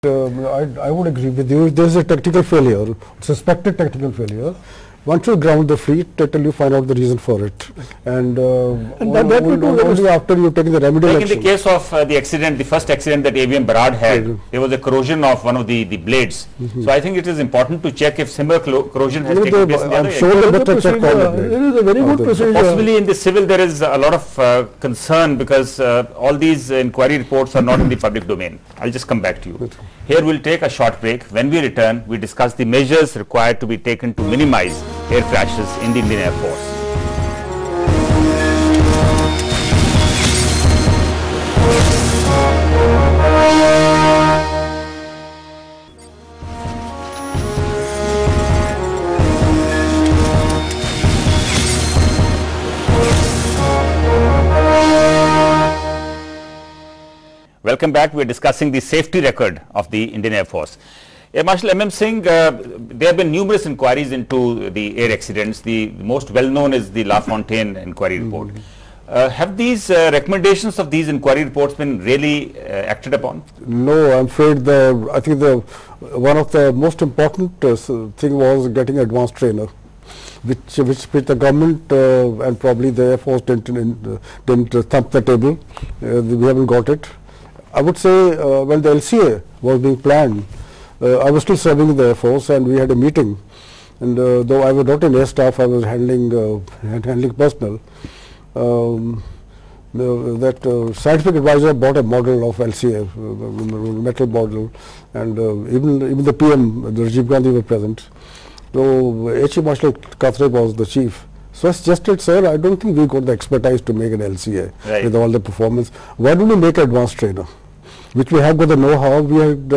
I would agree with you. If there is a technical failure, suspected technical failure, once you ground the fleet till you find out the reason for it, and only after you take the remedial like action. In the case of the accident, the first accident that ABM Barad had, there was a corrosion of one of the blades. So I think it is important to check if similar corrosion has taken place in the other. I'm sure the better check all the It is a very good procedure. Possibly in the civil there is a lot of concern because all these inquiry reports are not in the public domain. I'll just come back to you. Here we'll take a short break. When we return, we discuss the measures required to be taken to minimize air crashes in the Indian Air Force. Welcome back. We are discussing the safety record of the Indian Air Force. Air Marshal M.M. Singh, there have been numerous inquiries into the air accidents. The most well-known is the LaFontaine inquiry report. Have these recommendations of these inquiry reports been really acted upon? No, I'm afraid I think one of the most important thing was getting advanced trainer, which the government and probably the Air Force didn't thump the table. We haven't got it. I would say when the LCA was being planned, I was still serving in the Air Force, and we had a meeting. And though I was not in air staff, I was handling personnel. That scientific advisor bought a model of LCA, metal model, and even the PM, the Rajiv Gandhi, were present. So H.E. Marshal Katre was the chief. So I suggested, sir, I don't think we got the expertise to make an LCA with all the performance. Why don't we make an advanced trainer? Which we have got the know-how. We had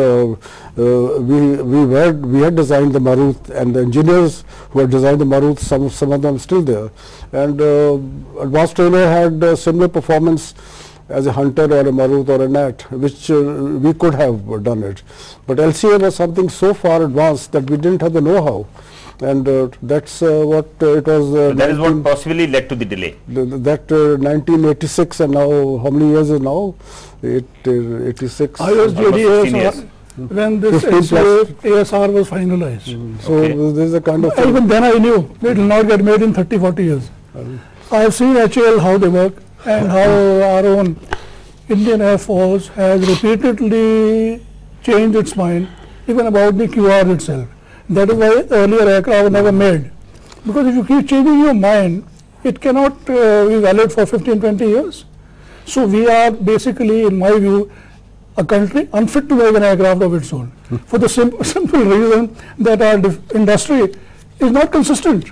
designed the Maruth, and the engineers who had designed the Maruth, some of them are still there. And advanced trainer had similar performance as a Hunter or a Maruth or a Nat, which we could have done it. But LCA was something so far advanced that we didn't have the know-how. And that's what it was. So that is what possibly led to the delay. That 1986, and now how many years is now? 86. I was JD when this ASR was finalized. So there is a kind of. Even then I knew it will not get made in 30-40 years. I have seen HAL how they work and how our own Indian Air Force has repeatedly changed its mind, even about the QR itself. That is why earlier aircraft were never made. Because if you keep changing your mind, it cannot be valid for 15-20 years. So we are basically, in my view, a country unfit to make an aircraft of its own. For the simple reason that our industry is not consistent.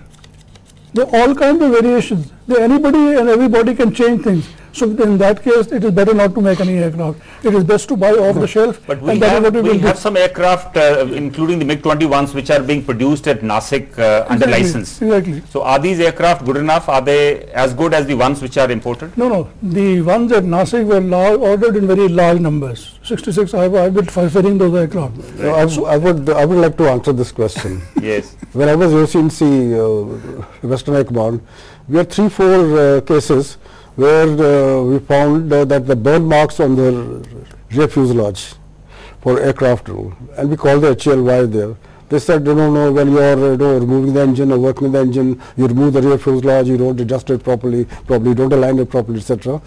There are all kinds of variations. Anybody and everybody can change things. So in that case, it is better not to make any aircraft. It is best to buy off the shelf. But we have some aircraft, including the MiG-21s, which are being produced at Nasik under license. Exactly. So are these aircraft good enough? Are they as good as the ones which are imported? No. The ones at Nasik were ordered in very large numbers. 66. I have been furthering those aircraft. I would like to answer this question. Yes. When I was ACNC Western Air Command, we had 3-4 cases where we found that the burn marks on the rear fuselage for aircraft rule, and we called the HALY there. They said, no, when you are removing the engine or working the engine, you remove the rear fuselage, you don't adjust it properly, probably don't align it properly, etc.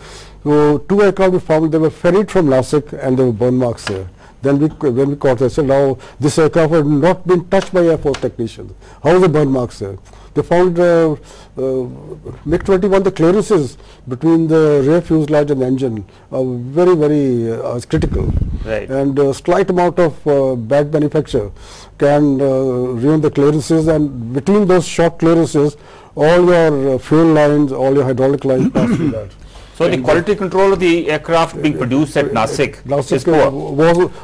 So 2 aircraft we found, they were ferried from Nasik and there were burn marks there. Then when we caught it, said, now this aircraft had not been touched by Air Force technicians. How are the burn marks there? They found MiG-21, the clearances between the rear fuselage and the engine are very, very critical. Right. And a slight amount of bad manufacture can ruin the clearances, and between those short clearances, all your fuel lines, all your hydraulic lines pass through that. So the quality control of the aircraft being produced at Nasik is poor.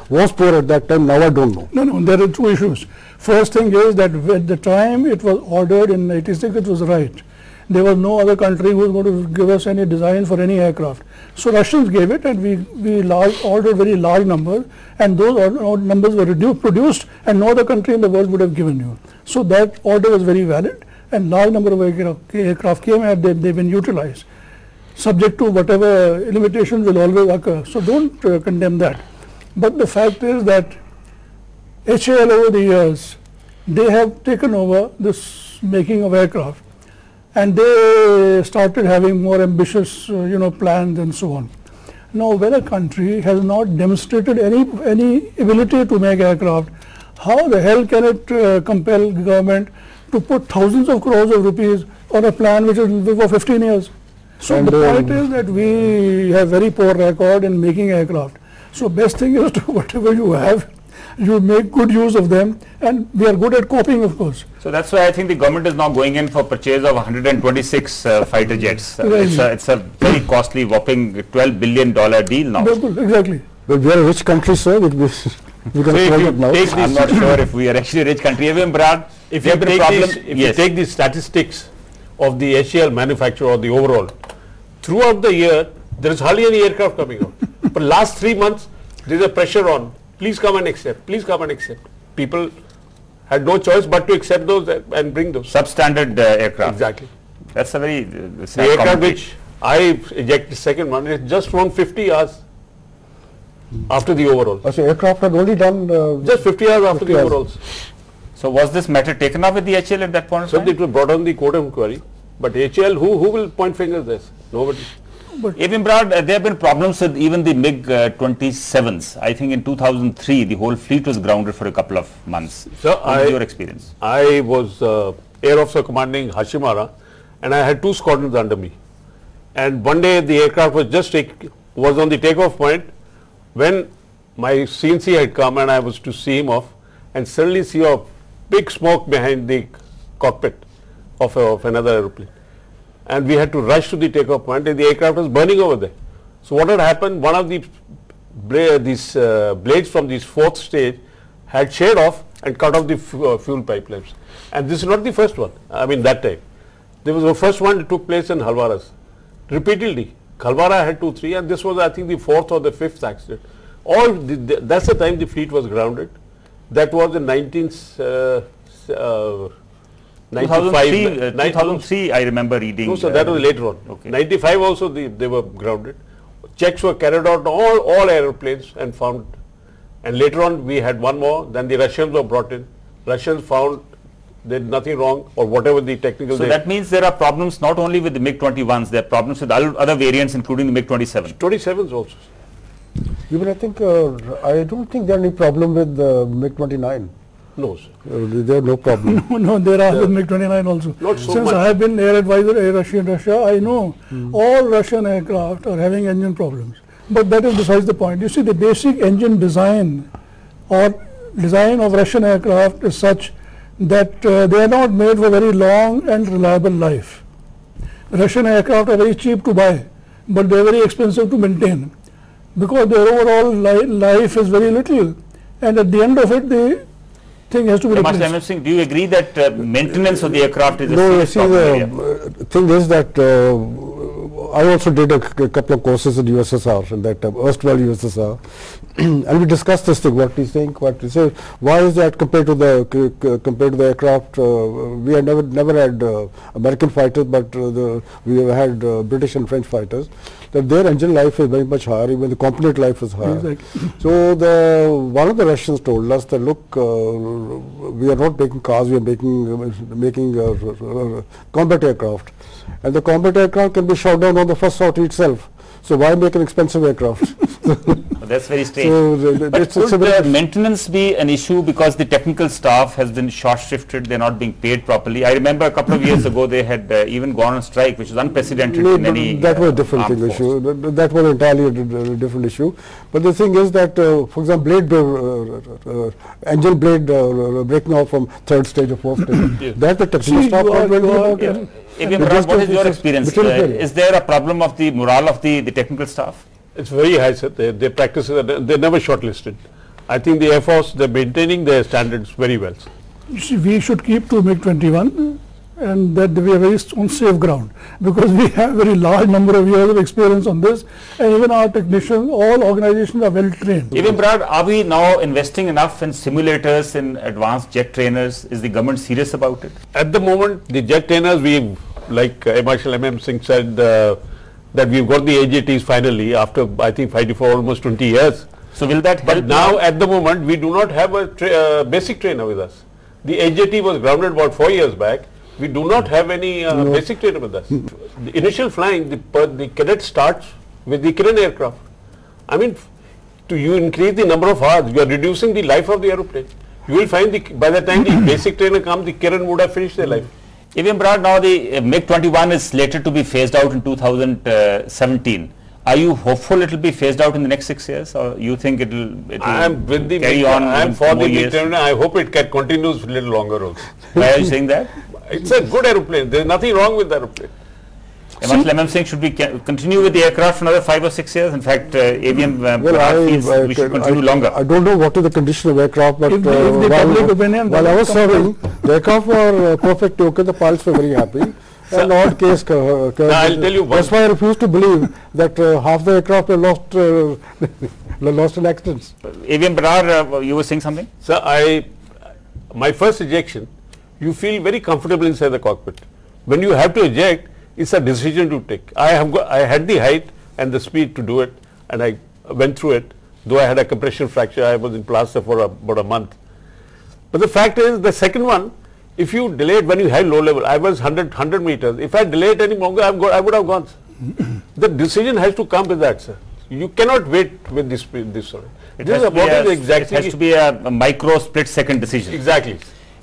Was poor at that time. Now I don't know. No, there are 2 issues. First thing is that at the time it was ordered in 86, it was right. There was no other country who was going to give us any design for any aircraft. So Russians gave it, and we ordered very large numbers, and those numbers were produced, and no other country in the world would have given you. So that order was very valid, and large number of aircraft came and they've been utilized. Subject to whatever limitations will always occur. So don't condemn that. But the fact is that HAL over the years, they have taken over this making of aircraft, and they started having more ambitious, plans and so on. Now, when a country has not demonstrated any ability to make aircraft, how the hell can it compel government to put thousands of crores of rupees on a plan which is for 15 years? So And, the point is that we have very poor record in making aircraft. So best thing is to whatever you have, you make good use of them, and we are good at coping, of course. So that's why I think the government is now going in for purchase of 126 fighter jets. Right. It's a very costly, whopping $12 billion deal now. Exactly. But we are a rich country, sir. We can So afford if you it now. take I'm not sure if we are actually a rich country. Even Brad, If we you have been a take problem. these, if Yes. you take the statistics of the HAL manufacturer or the overall, throughout the year there is hardly any aircraft coming out. But last 3 months there is a pressure on. Please come and accept. Please come and accept. People had no choice but to accept those and bring those. Substandard aircraft. Exactly. That's a very The sad aircraft commentary. which I ejected second one, it just won 50 hours after the overall. So aircraft had only done Just 50 hours after 50 the hours. overalls. So was this matter taken up with the HAL at that point in So time? it was brought on the court of inquiry. But HAL, who will point fingers this? Nobody. Even Brad, there have been problems with even the MiG-27s. I think in 2003 the whole fleet was grounded for a couple of months. So What is your experience? I was air officer commanding Hashimara, and I had 2 squadrons under me. And one day the aircraft was on the takeoff point when my CNC had come and I was to see him off, and suddenly see a big smoke behind the cockpit of another aeroplane. And we had to rush to the takeoff point, and the aircraft was burning over there. So what had happened, one of these blades from this 4th stage had sheared off and cut off the fuel pipelines. And this is not the first one, I mean that time. There was the first one that took place in Halwaras. Repeatedly, Khalwara had 2, 3, and this was I think the 4th or the 5th accident. That's the time the fleet was grounded. That was in 2003, I remember reading. No, sir, that was later on. Okay. 95 also they were grounded. Checks were carried out on all aeroplanes and found. And later on we had one more. Then the Russians were brought in. Russians found there nothing wrong or whatever the technical. So that means there are problems not only with the MiG-21s, there are problems with other variants including the MiG-27. 27s also. even I think I don't think there are any problem with MiG-29. No, sir. There are no problem. No, there are with MiG-29 also. Not so Since much. I have been air advisor Air Russia in Russia, I know all Russian aircraft are having engine problems. But that is besides the point. You see, the basic engine design or design of Russian aircraft is such that they are not made for very long and reliable life. Russian aircraft are very cheap to buy, but they are very expensive to maintain because their overall life is very little, and at the end of it, the thing has to be Master replaced. M.M. Singh, do you agree that maintenance of the aircraft is a No, you serious see, problem area? the thing is that I also did a couple of courses in USSR, in that time, erstwhile USSR, and we discussed this thing. What he's saying, what he said. Why is that compared to the aircraft? We had never had American fighters, but we have had British and French fighters. That their engine life is very much higher, even the component life is higher. Exactly. So one of the Russians told us that look, we are not making cars, we are making combat aircraft, and the combat aircraft can be shot down on the first sortie itself. So why make an expensive aircraft? That's very strange. So But it's could a very maintenance be an issue because the technical staff has been short-shifted, they're not being paid properly? I remember a couple of years ago they had even gone on strike, which was unprecedented No, in but any that was a different armed thing force. issue. That was entirely a different issue. But the thing is that, for example, engine blade breaking off from 3rd stage or 4th stage, that the technical See, staff you not are- very you are- about it. Even But Brad, just what as is you your said, experience? material failure. Is there a problem of the morale of the technical staff? It's very high, sir. Their practices, they're never shortlisted. I think the Air Force, they're maintaining their standards very well, sir. You see, we should keep to MiG-21 and that we are very on safe ground because we have a very large number of years of experience on this, and even our technicians, all organizations are well trained. Even Brad, are we now investing enough in simulators, in advanced jet trainers? Is the government serious about it? At the moment, the jet trainers, like Air Marshal M.M. Singh said, that we've got the AJTs finally after, I think, fighting for almost 20 years. So will that help? But now at the moment we do not have a basic trainer with us. The HJT was grounded about 4 years back. We do not have any basic trainer with us. The initial flying, the cadet starts with the Kiran aircraft. I mean, you increase the number of hours, you are reducing the life of the aeroplane. You will find by the time the basic trainer comes, the Kiran would have finished their life. AVM Brar, now the MiG-21 is slated to be phased out in 2017. Are you hopeful it will be phased out in the next 6 years, or you think it will carry on? I am for the MiG-21. I hope it continues a little longer also. Why are you saying that? It's a good aeroplane. There is nothing wrong with the aeroplane. M. Singh, should we continue with the aircraft for another 5 or 6 years? In fact, AVM feels we should continue longer. I don't know what is the condition of aircraft, but If the public opinion while I was serving, the aircraft were perfectly okay. The pilots were very happy. An odd case. I'll tell you one. That's why I refuse to believe that half the aircraft were lost in accidents. AVM Brar, you were saying something? Sir, my first ejection, you feel very comfortable inside the cockpit. When you have to eject, it's a decision to take. I had the height and the speed to do it, and I went through it. Though I had a compression fracture, I was in plaster for about a month. But the fact is, the second one, if you delayed when you had low level, I was 100 meters. If I delayed any longer, I would have gone. The decision has to come with that, sir. You cannot wait with this sort. It has to be a micro split-second decision. Exactly.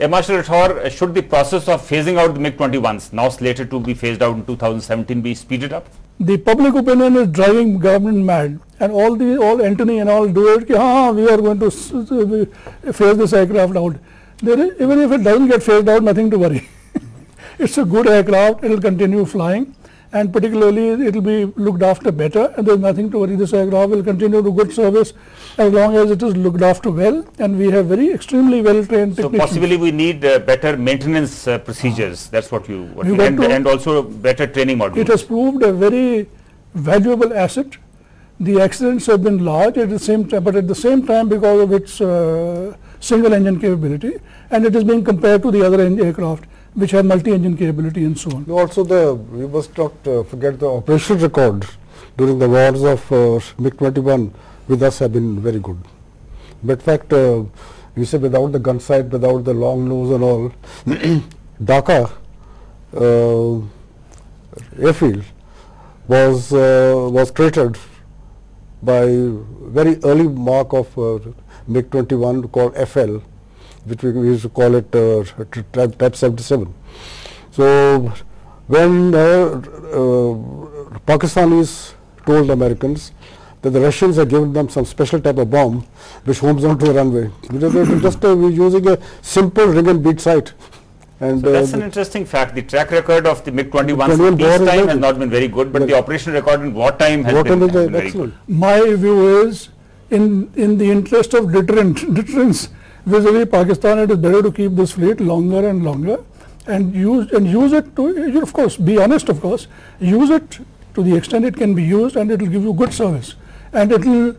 Marshal Rathore, should the process of phasing out the MiG-21s, now slated to be phased out in 2017, be speeded up? The public opinion is driving government mad, and all Antony and all do it. We are going to phase this aircraft out. Even if it doesn't get phased out, nothing to worry. It's a good aircraft. It will continue flying, and particularly it will be looked after better. And there is nothing to worry. This aircraft will continue to good service as long as it is looked after well, and we have extremely well trained technicians. So possibly we need better maintenance procedures. That's what and also better training modules. It has proved a very valuable asset. The accidents have been large at the same time, but at the same time, because of its single engine capability, and it is being compared to the other aircraft which have multi-engine capability and so on. Also, we must not forget the operational record during the wars of MiG-21 with us have been very good. But in fact, you say without the gun sight, without the long nose and all, Dhaka airfield was created by very early mark of MiG-21 called FL, which we used to call it Type 77. So when Pakistanis told the Americans that the Russians had given them some special type of bomb which homes onto the runway, they were just using a simple ring and bead sight. And so that's an interesting fact. The track record of the MiG-21 peacetime has not been very good, but the operational record in wartime has been very good. My view is, in the interest of deterrence vis-a-vis Pakistan, it is better to keep this fleet longer and longer, and use it to, of course, be honest, of course, use it to the extent it can be used, and it will give you good service, and it will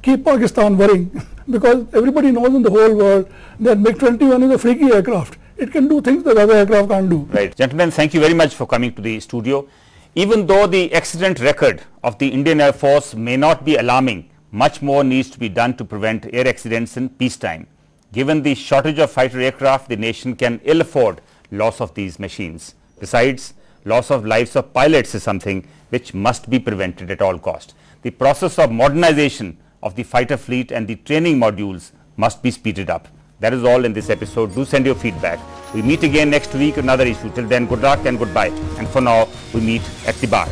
keep Pakistan worrying, because everybody knows in the whole world that MiG-21 is a freaky aircraft. It can do things that other aircraft can't do. Right. Gentlemen, thank you very much for coming to the studio. Even though the accident record of the Indian Air Force may not be alarming, much more needs to be done to prevent air accidents in peacetime. Given the shortage of fighter aircraft, the nation can ill afford loss of these machines. Besides, loss of lives of pilots is something which must be prevented at all cost. The process of modernization of the fighter fleet and the training modules must be speeded up. That is all in this episode. Do send your feedback. We meet again next week with another issue. Till then, good luck and goodbye. And for now, we meet at the bar.